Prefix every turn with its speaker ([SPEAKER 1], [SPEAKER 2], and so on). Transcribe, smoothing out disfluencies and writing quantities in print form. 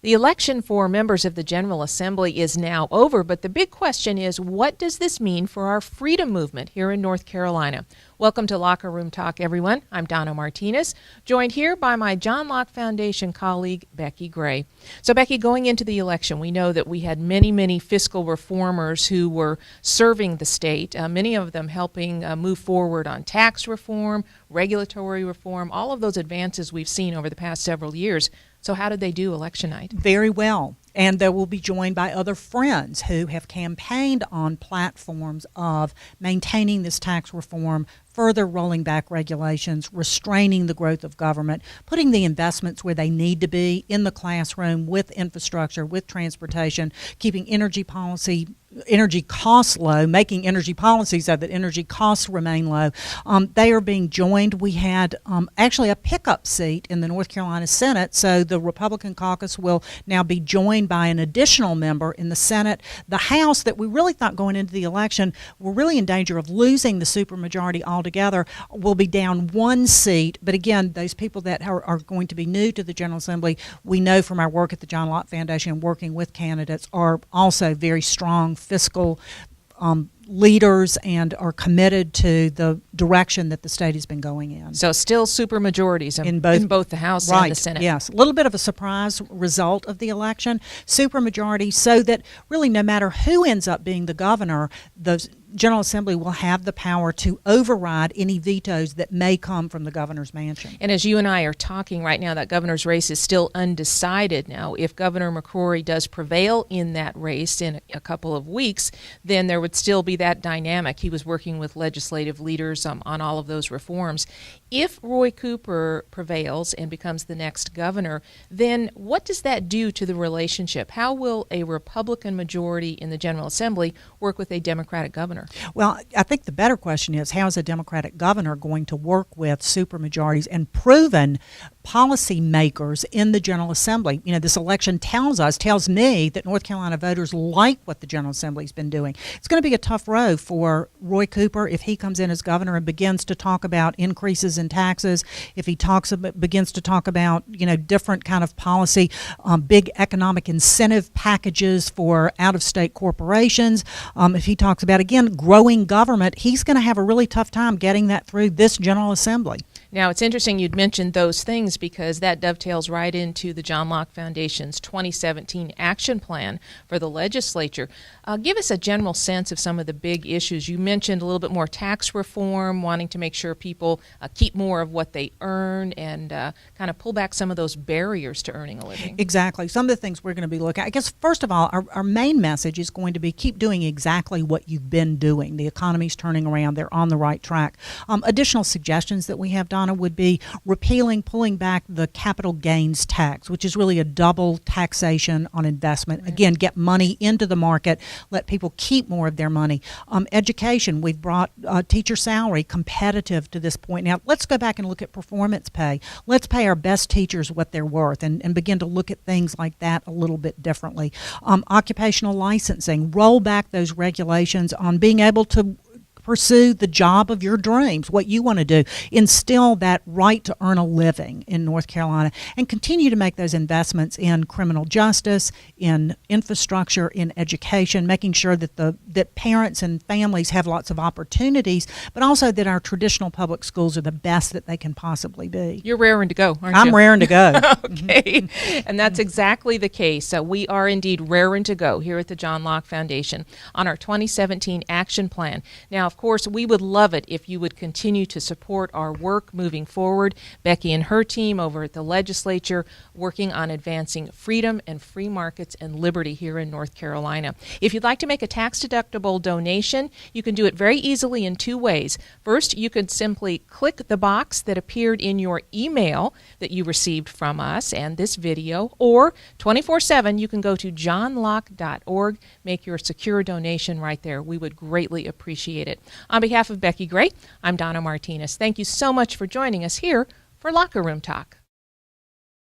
[SPEAKER 1] The election for members of the General Assembly is now over, but the big question is, what does this mean for our freedom movement here in North Carolina? Welcome to Locker Room Talk, everyone. I'm Donna Martinez, joined here by my John Locke Foundation colleague, Becki Gray. So, Becki, going into the election, we know that we had many fiscal reformers who were serving the state, many of them helping move forward on tax reform, regulatory reform, all of those advances we've seen over the past several years. So how did they do election night?
[SPEAKER 2] Very well. And they will be joined by other friends who have campaigned on platforms of maintaining this tax reform, further rolling back regulations, restraining the growth of government, putting the investments where they need to be in the classroom, with infrastructure, with transportation, keeping energy costs low, making energy policies so that energy costs remain low. They are being joined. We had actually a pickup seat in the North Carolina Senate, so the Republican caucus will now be joined by an additional member in the Senate. The House, that we really thought going into the election were really in danger of losing the supermajority altogether, will be down one seat. But again, those people that are going to be new to the General Assembly, we know from our work at the John Locke Foundation and working with candidates, are also very strong fiscal leaders and are committed to the direction that the state has been going in.
[SPEAKER 1] So still supermajorities in both the House and the Senate.
[SPEAKER 2] Yes, a little bit of a surprise result of the election, supermajority, so that really no matter who ends up being the governor, the General Assembly will have the power to override any vetoes that may come from the governor's mansion.
[SPEAKER 1] And as you and I are talking right now, that governor's race is still undecided now. If Governor McCrory does prevail in that race in a couple of weeks, then there would still be that dynamic. He was working with legislative leaders on all of those reforms. If Roy Cooper prevails and becomes the next governor, then what does that do to the relationship? How will a Republican majority in the General Assembly work with a Democratic governor?
[SPEAKER 2] Well, I think the better question is, how is a Democratic governor going to work with supermajorities and proven policy makers in the General Assembly? You know, this election tells me that North Carolina voters like what the General Assembly's been doing. It's going to be a tough row for Roy Cooper if he comes in as governor and begins to talk about increases in taxes, if he begins to talk about, different kind of policy, big economic incentive packages for out-of-state corporations, if he talks about, again, growing government, he's going to have a really tough time getting that through this General Assembly.
[SPEAKER 1] Now, it's interesting you'd mentioned those things because that dovetails right into the John Locke Foundation's 2017 action plan for the legislature. Give us a general sense of some of the big issues. You mentioned a little bit more tax reform, wanting to make sure people keep more of what they earn and kind of pull back some of those barriers to earning a living.
[SPEAKER 2] Exactly. Some of the things we're going to be looking at, I guess, first of all, our main message is going to be keep doing exactly what you've been doing. The economy's turning around. They're on the right track. Additional suggestions that we have, Donna, would be pulling back the capital gains tax, which is really a double taxation on investment. Right. Again, get money into the market, let people keep more of their money. Education, we've brought teacher salary competitive to this point. Now, let's go back and look at performance pay. Let's pay our best teachers what they're worth and begin to look at things like that a little bit differently. Occupational licensing, roll back those regulations on being able to pursue the job of your dreams, what you want to do. Instill that right to earn a living in North Carolina and continue to make those investments in criminal justice, in infrastructure, in education, making sure that parents and families have lots of opportunities, but also that our traditional public schools are the best that they can possibly be.
[SPEAKER 1] You're raring to go, aren't you?
[SPEAKER 2] I'm raring to go.
[SPEAKER 1] Okay, and that's exactly the case. So we are indeed raring to go here at the John Locke Foundation on our 2017 action plan. Now, of course, we would love it if you would continue to support our work moving forward. Becki and her team over at the legislature working on advancing freedom and free markets and liberty here in North Carolina. If you'd like to make a tax-deductible donation, you can do it very easily in two ways. First, you could simply click the box that appeared in your email that you received from us and this video, or 24/7, you can go to johnlocke.org, make your secure donation right there. We would greatly appreciate it. On behalf of Becki Gray, I'm Donna Martinez. Thank you so much for joining us here for Locker Room Talk.